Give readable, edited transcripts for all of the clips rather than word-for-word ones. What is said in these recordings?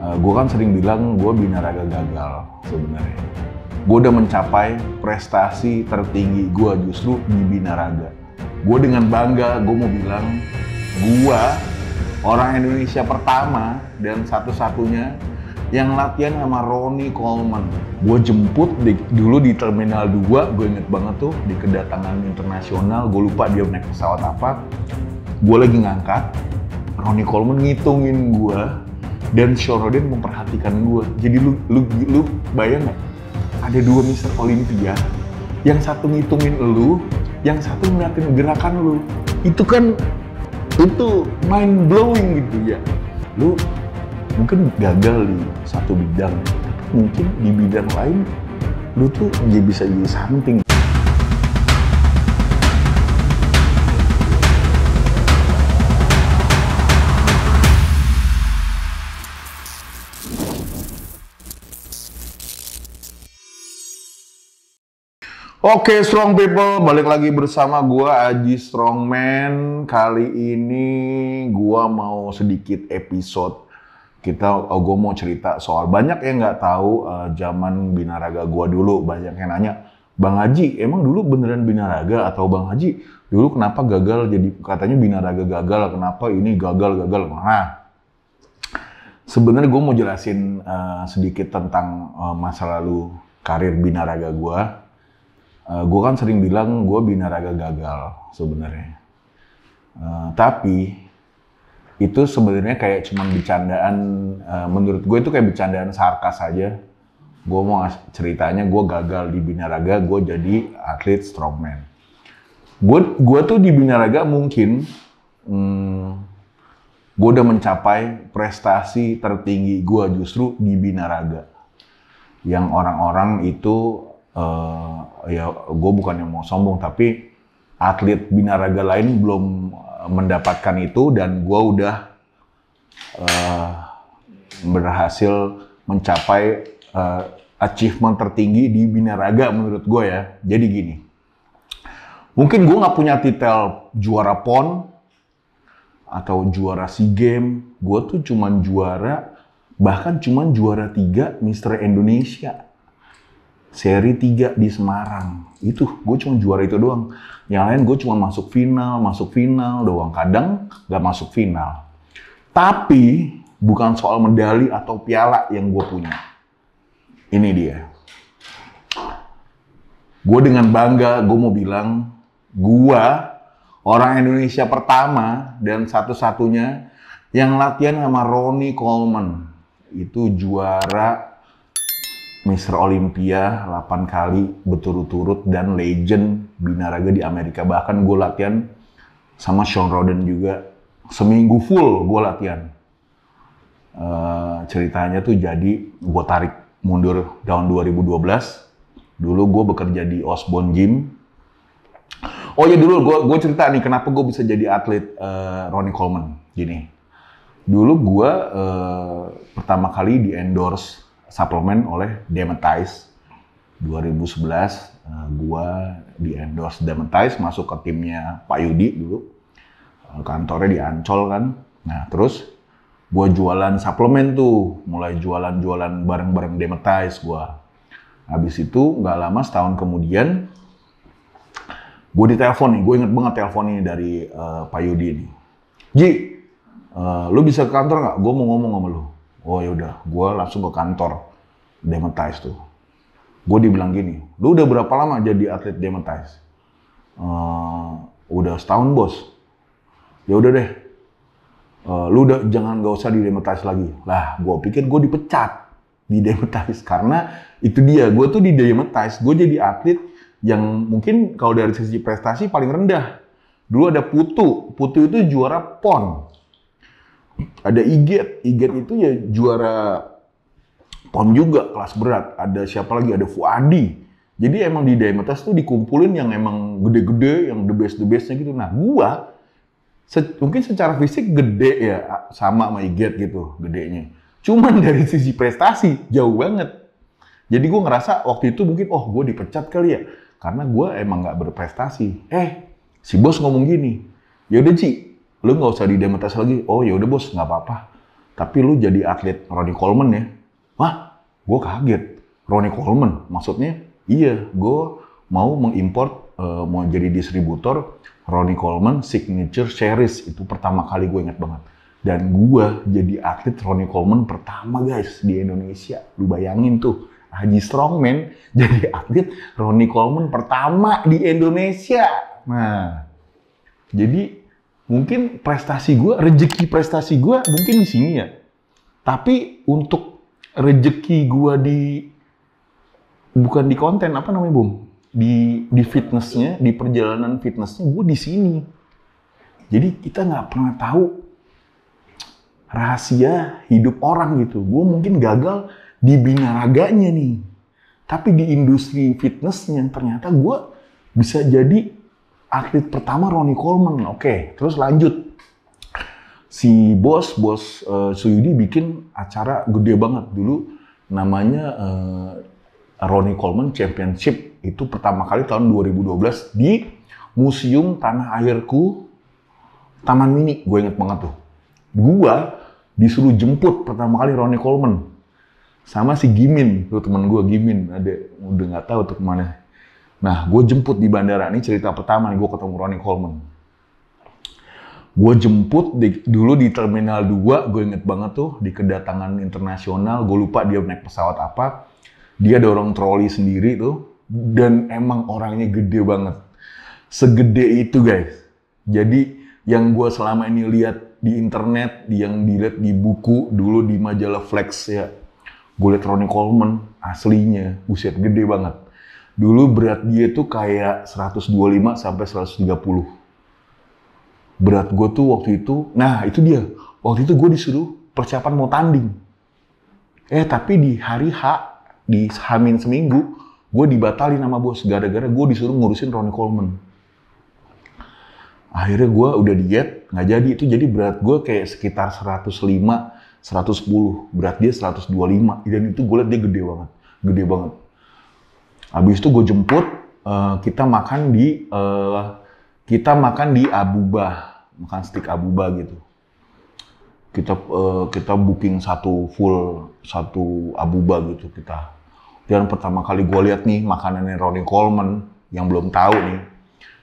Gue kan sering bilang gue binaraga gagal sebenarnya. Gue udah mencapai prestasi tertinggi gue justru di binaraga. Gue dengan bangga gue mau bilang gue orang Indonesia pertama dan satu-satunya yang latihan sama Ronnie Coleman. Gue jemput dulu di Terminal 2, gue inget banget tuh di kedatangan internasional. Gue lupa dia naik pesawat apa. Gue lagi ngangkat, Ronnie Coleman ngitungin gue. Dan Shawn Rhoden memperhatikan gue. Jadi lu bayang nggak? Ada dua Mr. Olympia, yang satu ngitungin lu, yang satu ngeliatin gerakan lu. Itu mind blowing gitu ya. Lu mungkin gagal di satu bidang, mungkin di bidang lain lu tuh bisa jadi something. Oke, strong people, balik lagi bersama gua Aji Strongman. Kali ini gua mau sedikit episode gua mau cerita soal banyak yang nggak tahu zaman binaraga gua dulu. Banyak yang nanya, Bang Haji, emang dulu beneran binaraga atau Bang Haji dulu kenapa gagal? Jadi katanya binaraga gagal, kenapa ini gagal? Nah, sebenarnya gua mau jelasin sedikit tentang masa lalu karir binaraga gua. Gue kan sering bilang gue binaraga gagal sebenarnya, tapi itu sebenarnya kayak cuman bercandaan. Menurut gue itu kayak bercandaan sarkas aja. Gue mau ceritanya gue gagal di binaraga, gue jadi atlet strongman. Gue tuh di binaraga mungkin gue udah mencapai prestasi tertinggi gue justru di binaraga, yang orang-orang itu ya gue bukan yang mau sombong, tapi atlet binaraga lain belum mendapatkan itu, dan gue udah berhasil mencapai achievement tertinggi di binaraga menurut gue ya. Jadi gini, mungkin gue nggak punya titel juara PON atau juara SEA Games, gue tuh cuman juara, bahkan cuman juara 3 Mr. Indonesia seri 3 di Semarang. Itu gue cuma juara itu doang. Yang lain gue cuma masuk final doang. Kadang gak masuk final. Tapi bukan soal medali atau piala yang gue punya. Ini dia. Gue dengan bangga gue mau bilang gue orang Indonesia pertama dan satu-satunya yang latihan sama Ronnie Coleman. Itu juara Mr. Olympia 8 kali berturut-turut dan legend binaraga di Amerika. Bahkan gue latihan sama Shawn Rhoden juga. Seminggu full gue latihan. Ceritanya tuh jadi gue tarik mundur tahun 2012. Dulu gue bekerja di Osborne Gym. Oh ya, dulu gue cerita nih kenapa gue bisa jadi atlet Ronnie Coleman. Gini, dulu gue pertama kali di endorse suplemen oleh Dymatize. 2011 gua di endorse Dymatize, masuk ke timnya Pak Yudi dulu. Kantornya di Ancol kan. Nah, terus gua jualan suplemen tuh, mulai jualan bareng-bareng Dymatize gua. Habis itu nggak lama, setahun kemudian gua ditelepon nih. Gue inget banget telepon ini dari Pak Yudi nih. Ji, lu bisa ke kantor nggak? Gue mau ngomong sama lu. Oh yaudah, gue langsung ke kantor Dymatize tuh. Gue dibilang gini, lu udah berapa lama jadi atlet Dymatize? Udah setahun, bos. Ya udah deh, lu gak usah di Dymatize lagi. Lah, gue pikir gue dipecat di Dymatize, karena itu dia, gue tuh di Dymatize, gue jadi atlet yang mungkin kalau dari sisi prestasi paling rendah. Dulu ada Putu itu juara PON. Ada Iget itu ya juara PON juga, kelas berat. Ada siapa lagi? Ada Fuadi. Jadi emang di Dymatize tuh dikumpulin yang emang gede-gede, yang the bestnya gitu. Nah, gua mungkin secara fisik gede ya, sama Iget gitu gedenya. Cuman dari sisi prestasi jauh banget. Jadi gua ngerasa waktu itu mungkin, oh gua dipecat kali ya, karena gua emang nggak berprestasi. Si bos ngomong gini, yaudah Ci, lu nggak usah di Dymatize lagi. Oh ya udah bos, nggak apa-apa. tapi lu jadi atlet Ronnie Coleman ya. Wah, gue kaget. Ronnie Coleman, maksudnya iya, gue mau mengimport, mau jadi distributor Ronnie Coleman Signature Series. Itu pertama kali gue inget banget. Dan gue jadi atlet Ronnie Coleman pertama guys di Indonesia. Lu bayangin tuh, Haji Strongman jadi atlet Ronnie Coleman pertama di Indonesia. Nah, jadi mungkin rezeki prestasi gue mungkin di sini ya. Tapi untuk rezeki gue bukan di konten, apa namanya Bung? Di fitnessnya, di perjalanan fitnessnya gue di sini. Jadi kita nggak pernah tahu rahasia hidup orang gitu. Gue mungkin gagal di binaraganya nih. Tapi di industri fitnessnya ternyata gue bisa jadi atlet pertama Ronnie Coleman. Oke, terus lanjut. Si bos Suyudi bikin acara gede banget dulu, namanya Ronnie Coleman Championship. Itu pertama kali tahun 2012 di Museum Tanah Airku Taman Mini. Gue inget banget tuh. Gue disuruh jemput pertama kali Ronnie Coleman sama si Gimin, tuh temen gue Gimin, ada udah nggak tahu tuh kemana. Nah, gue jemput di bandara. Ini cerita pertama nih gue ketemu Ronnie Coleman. Gue jemput dulu di Terminal 2, gue inget banget tuh, di kedatangan internasional. Gue lupa dia naik pesawat apa. Dia dorong troli sendiri tuh, dan emang orangnya gede banget. Segede itu guys. Jadi yang gue selama ini lihat di internet, yang dilihat di buku, dulu di majalah Flex ya. Gue liat Ronnie Coleman, aslinya, buset gede banget. Dulu berat dia tuh kayak 125 sampai 130. Berat gue tuh waktu itu, nah itu dia. Waktu itu gue disuruh persiapan mau tanding. Tapi di hari H, di H- seminggu, gue dibatalin sama bos. Gara-gara gue disuruh ngurusin Ronnie Coleman. Akhirnya gue udah diet, nggak jadi. Itu jadi berat gue kayak sekitar 105, 110. Berat dia 125. Dan itu gue liat dia gede banget. Gede banget. Habis itu gue jemput, kita makan di Abuba, makan steak Abuba gitu. Kita booking satu Abuba gitu kita. Dan pertama kali gue lihat nih makanannya Ronnie Coleman yang belum tahu nih,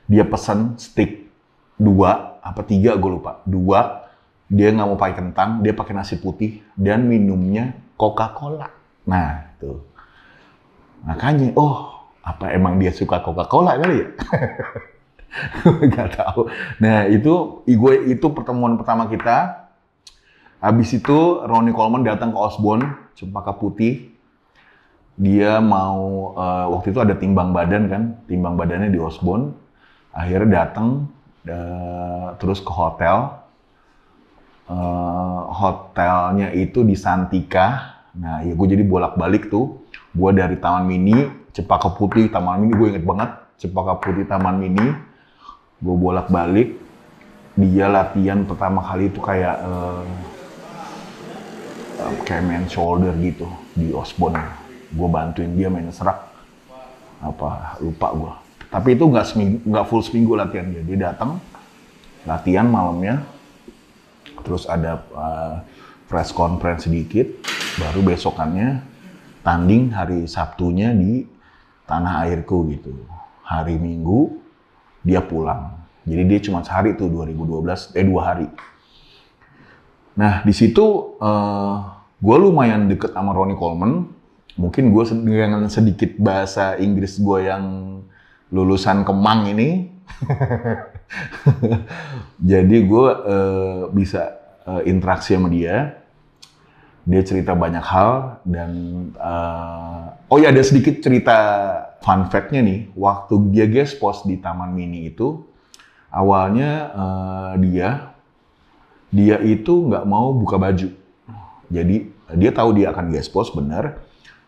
dia pesen steak 2 apa 3 gue lupa, 2. Dia nggak mau pakai kentang, dia pakai nasi putih dan minumnya Coca-Cola. Nah tuh, makanya apa emang dia suka Coca-Cola kali ya? Gak tahu. Nah itu pertemuan pertama kita. Habis itu Ronnie Coleman datang ke Osborne, Cempaka Putih. Dia mau waktu itu ada timbang badan kan, timbang badannya di Osborne. Akhirnya datang terus ke hotel. Hotelnya itu di Santika. Nah ya gue jadi bolak-balik tuh. Gue dari Taman Mini, Cempaka Putih, Taman Mini, gue inget banget. Cempaka Putih, Taman Mini. Gue bolak-balik. Dia latihan pertama kali itu kayak main shoulder gitu di Osborne. Gue bantuin dia main serak. Apa lupa gue. Tapi itu nggak full seminggu latihan dia. Dia datang latihan malamnya. Terus ada press conference sedikit. Baru besokannya tanding hari Sabtunya di Tanah Airku gitu. Hari Minggu dia pulang. Jadi dia cuma sehari tuh 2012, 2 hari. Nah di situ gue lumayan deket sama Ronnie Coleman. Mungkin gue dengan sedikit bahasa Inggris gue yang lulusan Kemang ini. Jadi gue bisa interaksi sama dia. Dia cerita banyak hal dan ada sedikit cerita fun fact-nya nih. Waktu dia guest post di Taman Mini itu, awalnya dia itu nggak mau buka baju. Jadi dia tahu dia akan guest post bener,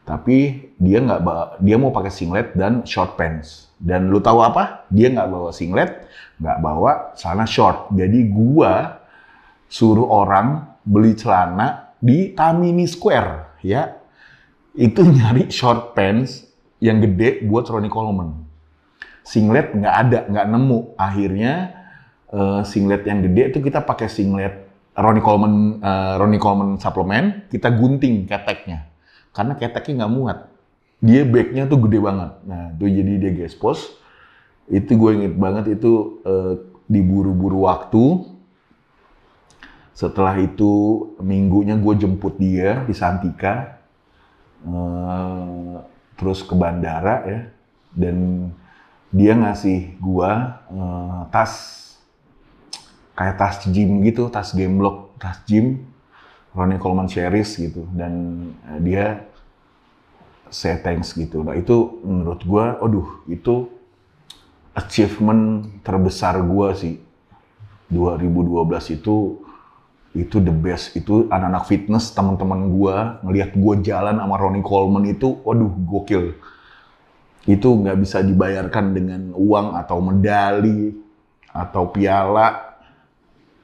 tapi dia mau pakai singlet dan short pants. Dan lu tahu apa? Dia nggak bawa singlet, nggak bawa celana short. Jadi gua suruh orang beli celana di Tamini Square, ya. Itu nyari short pants yang gede buat Ronnie Coleman. Singlet nggak ada, nggak nemu. Akhirnya singlet yang gede itu kita pakai singlet Ronnie Coleman suplemen, kita gunting keteknya. Karena keteknya nggak muat. Dia backnya tuh gede banget. Nah, itu jadi dia gespos. Itu gue inget banget itu diburu-buru waktu. Setelah itu minggunya gue jemput dia di Santika. Terus ke bandara ya. Dan dia ngasih gue tas. Kayak tas gym gitu, tas game block, tas gym. Ronnie Coleman Series gitu. Dan dia say thanks gitu. Nah itu menurut gue, itu achievement terbesar gue sih. 2012 itu the best. Itu anak-anak fitness, teman-teman gue, ngelihat gue jalan sama Ronnie Coleman itu, gokil. Itu nggak bisa dibayarkan dengan uang atau medali atau piala.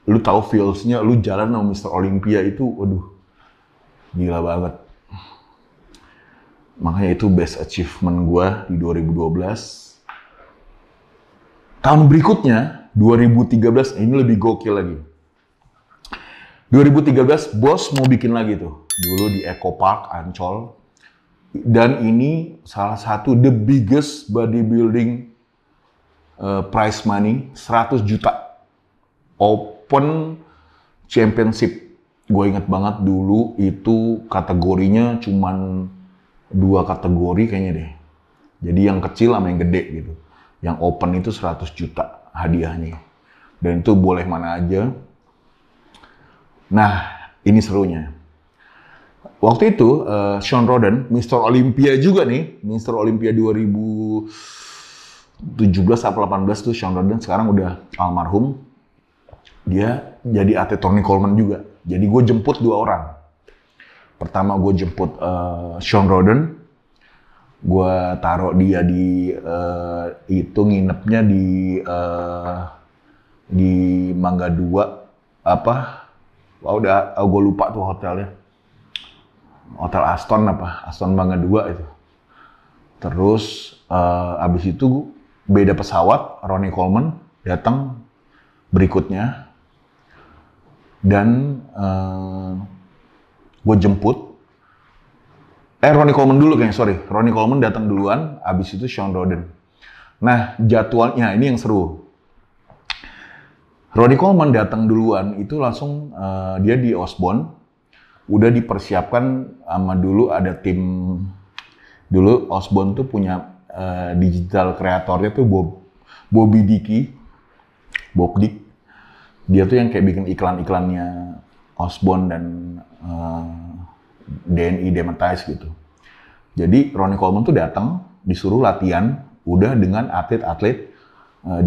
Lu tahu feels-nya, lu jalan sama Mr. Olympia itu, gila banget. Makanya itu best achievement gue di 2012. Tahun berikutnya, 2013, ini lebih gokil lagi. 2013, bos mau bikin lagi tuh. Dulu di Eco Park, Ancol. Dan ini salah satu the biggest bodybuilding prize money, 100 juta. Open Championship. Gue inget banget dulu itu kategorinya cuman 2 kategori kayaknya deh. Jadi yang kecil sama yang gede gitu. Yang open itu 100 juta hadiahnya. Dan itu boleh mana aja. Nah, ini serunya. Waktu itu, Shawn Rhoden, Mr. Olympia juga nih. Mr. Olympia 2017 atau 18 tuh Shawn Rhoden sekarang udah almarhum. Dia jadi atlet Ronnie Coleman juga. Jadi gue jemput 2 orang. Pertama gue jemput Shawn Rhoden. Gue taruh dia di nginepnya di Mangga 2 gue lupa tuh hotelnya. Hotel Aston Mangga 2 itu. Terus abis itu beda pesawat, Ronnie Coleman datang berikutnya. Dan gue jemput. Ronnie Coleman dulu kayaknya, sorry. Ronnie Coleman datang duluan, abis itu Shawn Rhoden. Nah, jadwalnya ini yang seru. Ronnie Coleman datang duluan, itu langsung dia di Osborne. Udah dipersiapkan sama dulu ada tim. Dulu Osborne tuh punya digital kreatornya tuh Bobby Dick. Dia tuh yang kayak bikin iklan-iklannya Osborne dan DNI Demonetize gitu. Jadi Ronnie Coleman tuh datang, disuruh latihan, udah dengan atlet-atlet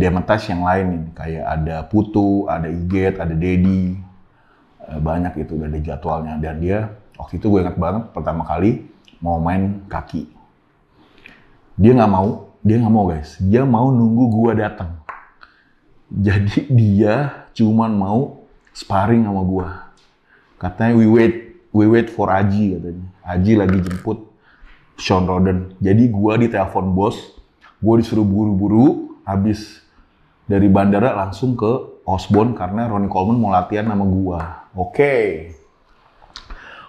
Demonetize yang lain. Kayak ada Putu, ada Iget, ada Dedi. Banyak itu, udah ada jadwalnya. Dan dia, waktu itu gue ingat banget, pertama kali mau main kaki. Dia nggak mau guys. Dia mau nunggu gue datang. Jadi dia cuman mau sparring sama gue. Katanya we wait for Aji katanya. Aji lagi jemput Shawn Rhoden. Jadi gue ditelepon bos, gue disuruh buru-buru, habis dari bandara langsung ke Osborne karena Ronnie Coleman mau latihan sama gue. Oke.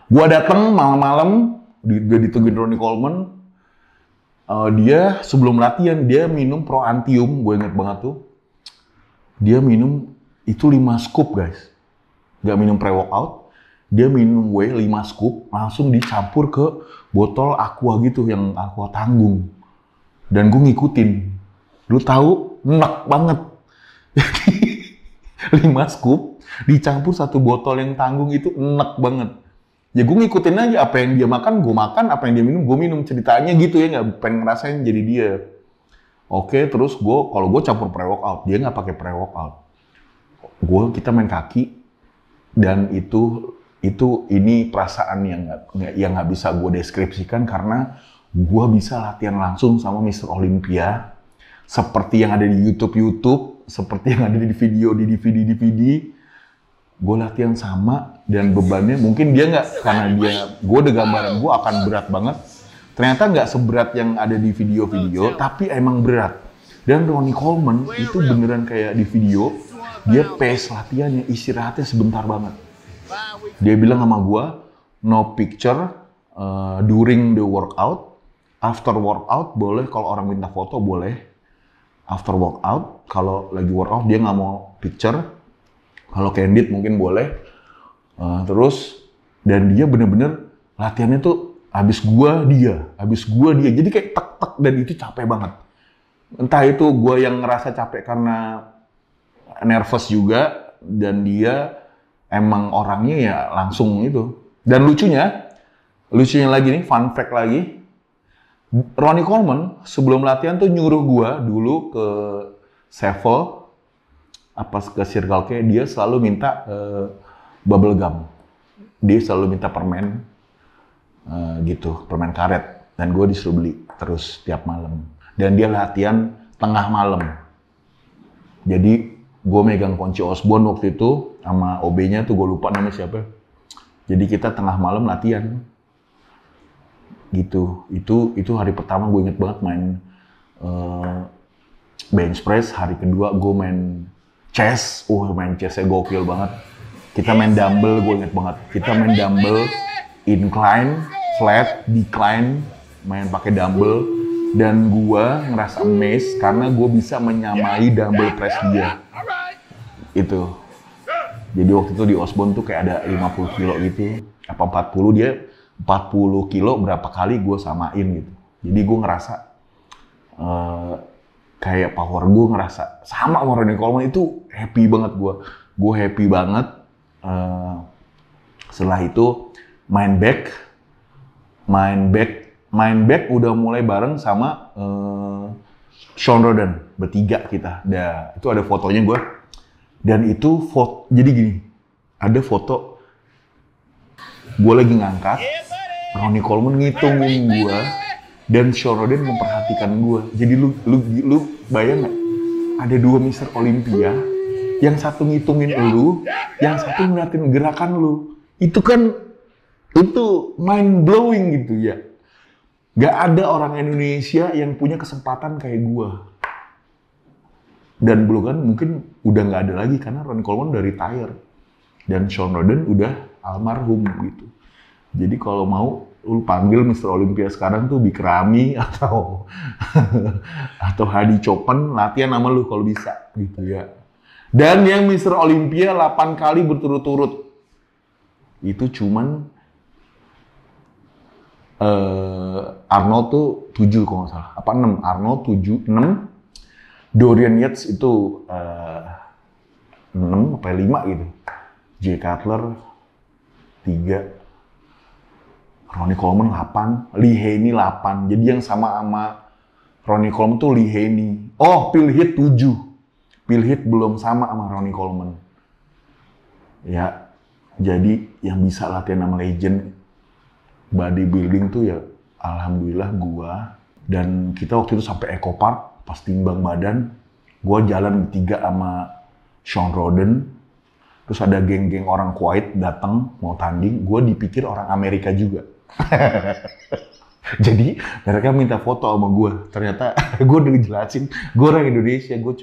Gue datang malam-malam, dia ditungguin Ronnie Coleman. Dia sebelum latihan dia minum Proantium, gue inget banget tuh. Dia minum itu 5 scoop guys. Gak minum pre-workout. Dia minum whey 5 scoop, langsung dicampur ke botol aqua gitu, yang aqua tanggung. Dan gue ngikutin. Lu tahu, enak banget. 5 scoop, dicampur 1 botol yang tanggung itu enak banget. Ya gue ngikutin aja, apa yang dia makan, gue makan, apa yang dia minum, gue minum. Ceritanya gitu ya, nggak pengen ngerasain jadi dia. Oke, terus kalau gue campur pre-workout, dia nggak pakai pre-workout. Kita main kaki, dan ini perasaan yang nggak bisa gue deskripsikan karena gue bisa latihan langsung sama Mr. Olympia seperti yang ada di YouTube, seperti yang ada di video, di DVD. Gue latihan sama dan bebannya mungkin dia nggak, karena gue udah gambaran gue akan berat banget. Ternyata nggak seberat yang ada di video-video, tapi emang berat. Dan Ronnie Coleman itu beneran kayak di video, dia pace latihannya, istirahatnya sebentar banget. Dia bilang sama gua, no picture during the workout. After workout boleh, kalau orang minta foto boleh. After workout, kalau lagi workout dia nggak mau picture. Kalau candid mungkin boleh. Terus, dan dia bener-bener latihannya tuh habis gua dia. Jadi kayak tek-tek dan itu capek banget. Entah itu gua yang ngerasa capek karena nervous juga, dan dia emang orangnya ya langsung itu. Dan lucunya lagi nih, fun fact lagi, Ronnie Coleman sebelum latihan tuh nyuruh gua dulu ke Sevel, ke Circle K, dia selalu minta bubble gum. Dia selalu minta permen gitu, permen karet. Dan gue disuruh beli terus tiap malam. Dan dia latihan tengah malam. Jadi gue megang kunci Osborne waktu itu sama OB-nya tuh, gue lupa namanya siapa. Jadi kita tengah malam latihan. Gitu. Itu hari pertama gue inget banget main bench press. Hari kedua gue main chest. Main chestnya gokil banget. Kita main dumbbell, gue inget banget. Kita main dumbbell, incline, flat, decline, main pakai dumbbell. Dan gue ngerasa amazed karena gue bisa menyamai dumbbell press dia. Itu. Jadi waktu itu di Osborne tuh kayak ada 50 kilo gitu. Apa 40, dia 40 kilo berapa kali gue samain gitu. Jadi gue ngerasa kayak power gue ngerasa sama sama Ronnie Coleman. Itu happy banget gue. Gue happy banget. Setelah itu main back udah mulai bareng sama Shawn Rhoden, bertiga kita. Itu ada fotonya gue. Dan itu foto, jadi gini, ada foto gue lagi ngangkat, Ronnie Coleman ngitungin gue, dan Shawn Rhoden memperhatikan gue. Jadi lu bayang nggak? Ada dua Mr. Olympia, yang satu ngitungin lu, yang satu ngeliatin gerakan lu. Itu kan, itu mind blowing gitu ya. Gak ada orang Indonesia yang punya kesempatan kayak gue. Dan belum kan mungkin udah nggak ada lagi karena Ronnie Coleman udah retire. Dan Shawn Rhoden udah almarhum gitu. Jadi kalau mau lu panggil Mr. Olympia sekarang tuh Big Ramy atau Hadi Choopan latihan sama lu kalau bisa gitu ya. Dan yang Mr. Olympia 8 kali berturut-turut itu cuman Arnold tuh 7 kalau nggak salah. Apa 6? Arnold 7, 6. Dorian Yates itu 6 apa 5 gitu. Jay Cutler 3. Ronnie Coleman 8. Lee Haney 8. Jadi yang sama Ronnie Coleman tuh Lee Haney. Phil Heath 7. Phil Heath belum sama Ronnie Coleman. Ya, jadi yang bisa latihan sama legend bodybuilding tuh ya alhamdulillah gua. Dan kita waktu itu sampai Eco Park. Pas timbang badan, gue jalan bertiga sama Shawn Rhoden. Terus ada geng-geng orang Kuwait datang mau tanding. Gue dipikir orang Amerika juga. Jadi mereka minta foto sama gue. Ternyata gue udah ngejelasin, gue orang Indonesia. Gue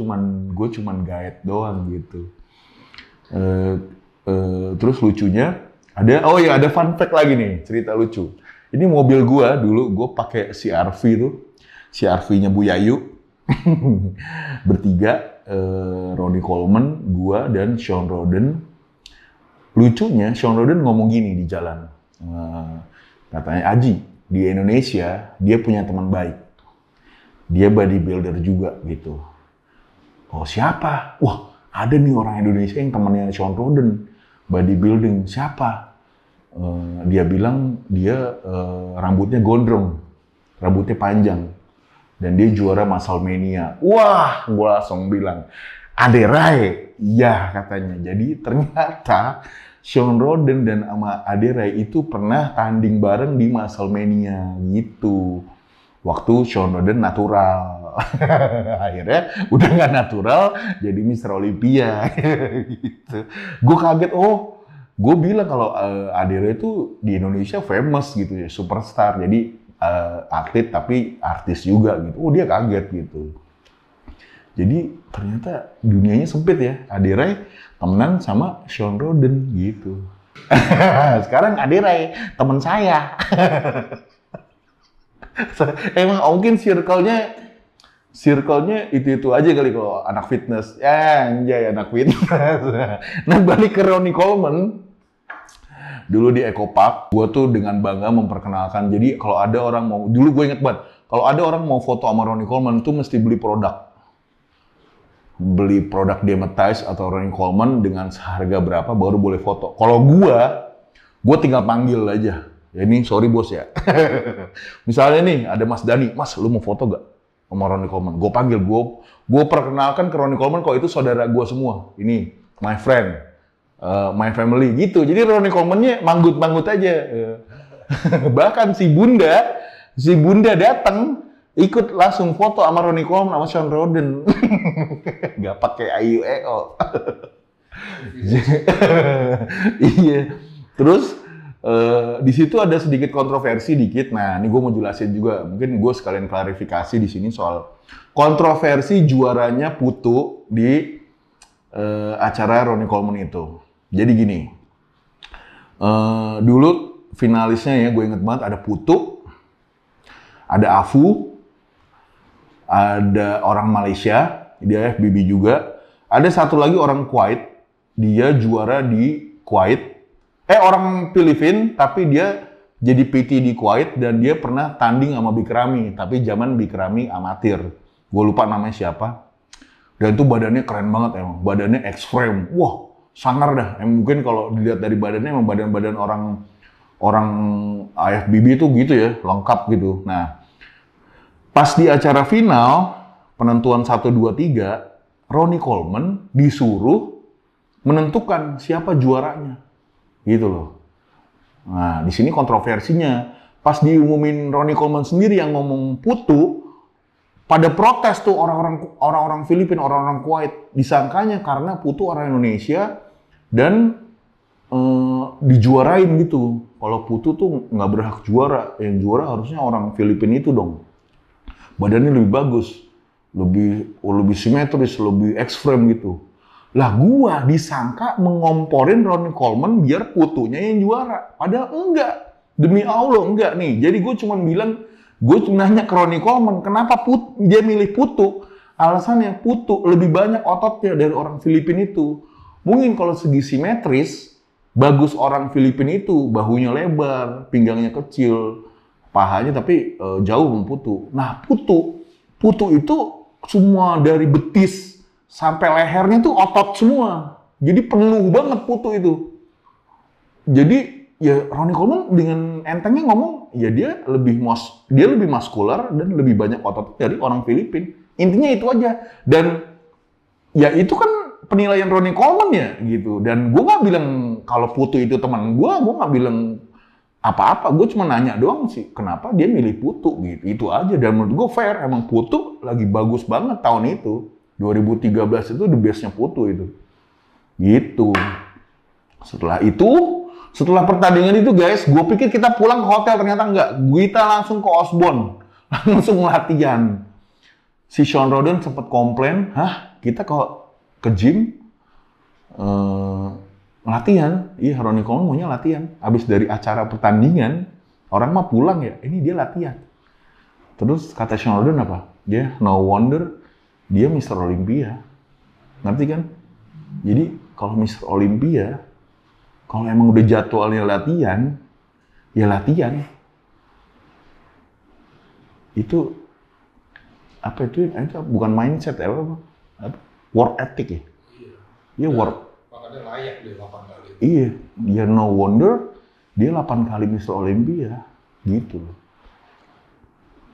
cuman guide doang gitu. Terus lucunya ada fun fact lagi nih, cerita lucu. Ini mobil gue dulu, gue pakai CR-V tuh, CR-V-nya Bu Yayu. Bertiga, Ronnie Coleman, gua, dan Shawn Rhoden. Lucunya, Shawn Rhoden ngomong gini di jalan. Katanya, Aji, di Indonesia, dia punya teman baik. Dia bodybuilder juga, gitu. Oh, siapa? Wah, ada nih orang Indonesia yang temannya Shawn Rhoden. Bodybuilding, siapa? Dia bilang, dia rambutnya gondrong. Rambutnya panjang. Dan dia juara Muscle Mania. Wah, gue langsung bilang, Aderai. Iya katanya. Jadi ternyata Shawn Rhoden dan sama Aderai itu pernah tanding bareng di Muscle Mania gitu. Waktu Shawn Rhoden natural. Akhirnya udah nggak natural, jadi Mr. Olympia. Gitu. Gue kaget, gue bilang kalau Aderai itu di Indonesia famous gitu ya, superstar. Jadi atlet tapi artis juga gitu. Dia kaget gitu. Jadi ternyata dunianya sempit ya. Aderai temenan sama Shawn Rhoden gitu. Sekarang Ade Ray, teman saya. Emang mungkin circle-nya itu aja kali kalau anak fitness. Ya, anjay anak fitness. Nah, balik ke Ronnie Coleman. Dulu di Eco Park, gue tuh dengan bangga memperkenalkan. Jadi kalau ada orang mau, dulu gue inget banget, kalau ada orang mau foto sama Ronnie Coleman tuh mesti beli produk. Beli produk Dematis atau Ronnie Coleman dengan seharga berapa baru boleh foto. Kalau gue tinggal panggil aja. Ya ini sorry bos ya. Misalnya nih ada Mas Dani, Mas lu mau foto gak sama Ronnie Coleman? Gue panggil, gue perkenalkan ke Ronnie Coleman kalau itu saudara gue semua. Ini my friend, my family gitu. Jadi Ronnie Coleman-nya manggut-manggut aja. Bahkan si Bunda datang ikut langsung foto sama Ronnie Coleman sama Sean Roden. Gak pakai Ayu EO. Iya. Terus di situ ada sedikit kontroversi dikit. Nah, ini gue mau jelasin juga. Mungkin gue sekalian klarifikasi di sini soal kontroversi juaranya Putu di acara Ronnie Coleman itu. Jadi gini, dulu finalisnya ya gue inget banget ada Putu, ada Afu, ada orang Malaysia, dia FBB juga. Ada satu lagi orang Kuwait, dia juara di Kuwait. Orang Filipina, tapi dia jadi PT di Kuwait dan dia pernah tanding sama Bikrami, tapi zaman Bikrami amatir. Gue lupa namanya siapa. Dan itu badannya keren banget emang, badannya X-frame. Wah, sangar dah. Mungkin kalau dilihat dari badannya emang badan-badan orang IFBB itu gitu ya, lengkap gitu. Nah, pas di acara final, penentuan 1, 2, 3, Ronnie Coleman disuruh menentukan siapa juaranya. Gitu loh. Nah, di sini kontroversinya. Pas diumumin Ronnie Coleman sendiri yang ngomong Putu, pada protes tuh orang-orang Filipina, orang-orang Kuwait. Disangkanya karena Putu orang Indonesia dan dijuarain gitu. Kalau Putu tuh nggak berhak juara. Yang juara harusnya orang Filipina itu dong. Badannya lebih bagus, lebih simetris, lebih X-frame gitu. Lah gua disangka mengomporin Ronnie Coleman biar Putunya yang juara. Padahal enggak. Demi Allah enggak nih. Jadi gue cuma nanya ke Ronnie Coleman, kenapa dia milih Putu? Alasannya Putu lebih banyak ototnya dari orang Filipina itu. Mungkin kalau segi simetris, bagus orang Filipina itu, bahunya lebar, pinggangnya kecil, pahanya tapi jauh dari Putu. Nah Putu itu semua dari betis sampai lehernya tuh otot semua. Jadi penuh banget Putu itu. Jadi ya Ronnie Coleman dengan entengnya ngomong, ya dia lebih muskular dan lebih banyak otot dari orang Filipina. Intinya itu aja. Dan ya itu kan penilaian Ronnie Coleman ya gitu. Dan gue nggak bilang kalau Putu itu teman gue nggak bilang apa-apa. Gue cuma nanya doang sih, kenapa dia milih Putu gitu. Itu aja. Dan menurut gue fair. Emang Putu lagi bagus banget tahun itu. 2013 itu the best-nya Putu itu. Gitu. Setelah pertandingan itu guys, gue pikir kita pulang ke hotel, ternyata enggak. Kita langsung ke Osborne. Langsung latihan. Si Sean Roden sempat komplain, kita ke gym latihan. Iya, Ronnie Coleman maunya latihan. Habis dari acara pertandingan, orang mah pulang ya, ini dia latihan. Terus kata Sean Roden apa? Dia no wonder dia Mr. Olympia. Ngerti kan? Jadi kalau Mr. Olympia, kalau emang udah jadwalnya latihan, ya latihan. Itu apa itu bukan mindset ya, apa? Work ethic ya? Iya, work. Makanya layak dia 8 kali. Iya, dia no wonder dia 8 kali Mr. Olympia. Gitu loh.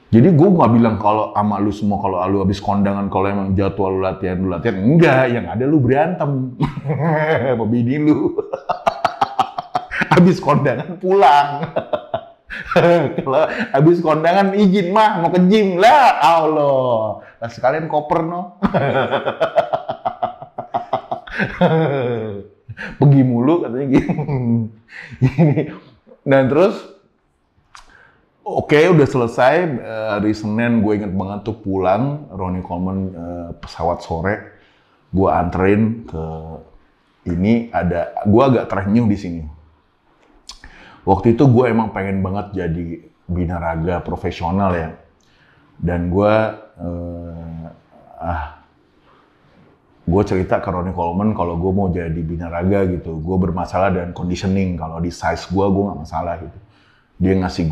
Jadi gue nggak bilang kalau sama lu semua kalau lu habis kondangan kalau emang jadwal lu latihan. Enggak, yang ada lu berantem. Sama bini lu. Habis kondangan pulang. Kalau habis kondangan izin mah mau ke gym lah. Allah. Nah, sekalian koper no. Pergi mulu katanya gitu. Dan terus oke, udah selesai. Hari Senin gue inget banget tuh pulang. Ronnie Coleman pesawat sore. Gue anterin ke ini ada. Gue agak terenyuh di sini. waktu itu gue emang pengen banget jadi binaraga profesional ya. Dan gue cerita ke Ronnie Coleman kalau gue mau jadi binaraga gitu. Gue bermasalah dengan conditioning. Kalau di size gue nggak masalah gitu. Dia ngasih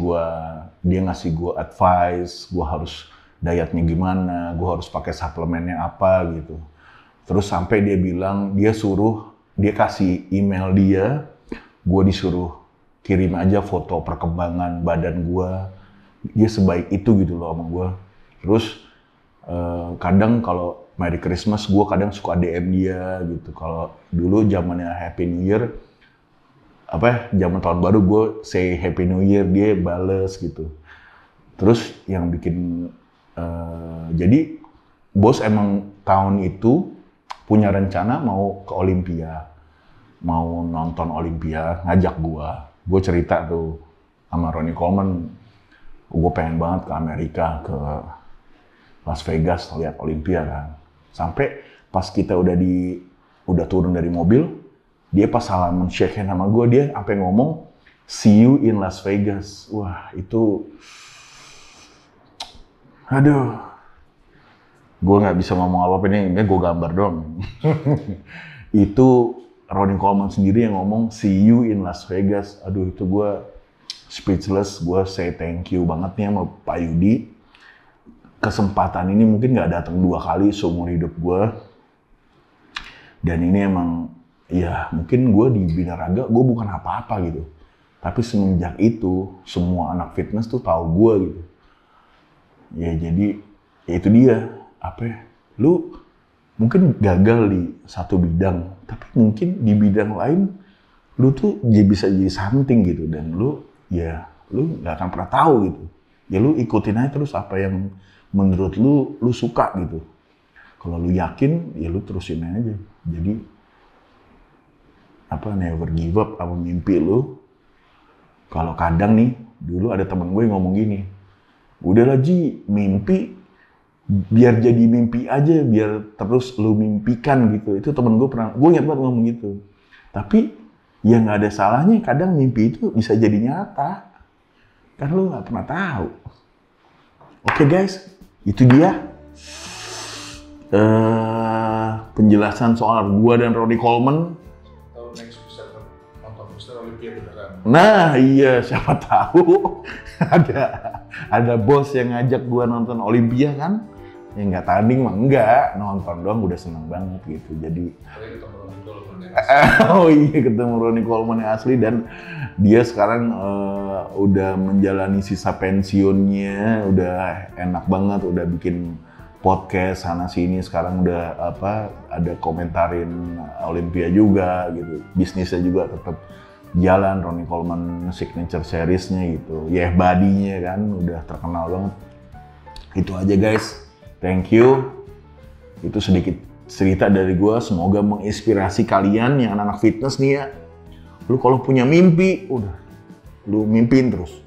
gue advice. Gue harus dietnya gimana. Gue harus pakai suplemennya apa gitu. Terus sampai dia bilang dia kasih email dia. Gue disuruh kirim aja foto perkembangan badan gue. Dia sebaik itu gitu loh sama gue. Terus kadang kalau Merry Christmas gue kadang suka DM dia gitu. Kalau dulu zamannya Happy New Year, zaman tahun baru gue say Happy New Year, dia bales gitu. Terus yang bikin jadi bos emang tahun itu punya rencana mau ke Olympia, mau nonton Olympia, ngajak gue cerita tuh sama Ronnie Coleman, gue pengen banget ke Amerika, ke Las Vegas lihat Olympia kan. Sampai pas kita udah turun dari mobil, dia pas salaman shake hand sama gue, dia sampai ngomong see you in Las Vegas. Wah itu, aduh, gue nggak bisa ngomong apa-apa ini gue gambar doang. Itu Ronnie Coleman sendiri yang ngomong see you in Las Vegas. Aduh itu gue speechless, gue say thank you banget nih sama Pak Yudi. Kesempatan ini mungkin nggak datang 2 kali seumur hidup gue. Dan ini emang, ya mungkin gue di binaraga gue bukan apa-apa gitu. Tapi semenjak itu, semua anak fitness tuh tahu gue gitu. Ya jadi, ya itu dia. Lu mungkin gagal di satu bidang, tapi mungkin di bidang lain lu tuh bisa jadi something gitu. Dan lu nggak akan pernah tahu gitu. Ya lu ikutin aja terus apa yang menurut lu suka gitu. Kalau lu yakin, ya lu terusin aja. Jadi never give up sama mimpi lu. Kalau kadang nih, dulu ada temen gue yang ngomong gini, udahlah Ji, mimpi biar jadi mimpi aja, biar terus lu mimpikan gitu. Itu temen gue gue ingat banget ngomong gitu. Tapi ya nggak ada salahnya, kadang mimpi itu bisa jadi nyata. Kan lu nggak pernah tahu. Oke guys, itu dia penjelasan soal gue dan Ronnie Coleman. Tahu next bisa nonton Mister Olympia beneran. Nah iya, siapa tahu ada bos yang ngajak gue nonton Olympia kan. Ya nggak tanding mah enggak, nonton doang udah seneng banget gitu. Jadi ketemu Ronnie Coleman yang oh iya, ketemu Ronnie Coleman yang asli. Dan dia sekarang udah menjalani sisa pensiunnya, udah enak banget, udah bikin podcast sana sini. Sekarang udah ada komentarin Olympia juga gitu. Bisnisnya juga tetap jalan, Ronnie Coleman Signature Series-nya gitu. Body-nya kan udah terkenal banget. Itu aja guys. Thank you. Itu sedikit cerita dari gue. Semoga menginspirasi kalian yang anak-anak fitness nih ya. Lu kalau punya mimpi, udah lu mimpin terus.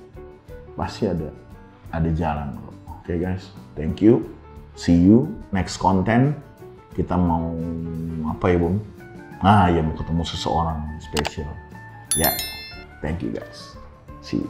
Pasti ada jalan. Oke guys, thank you. See you next content. Kita mau apa ya Bung? Ya mau ketemu seseorang spesial. Ya, thank you guys. See you.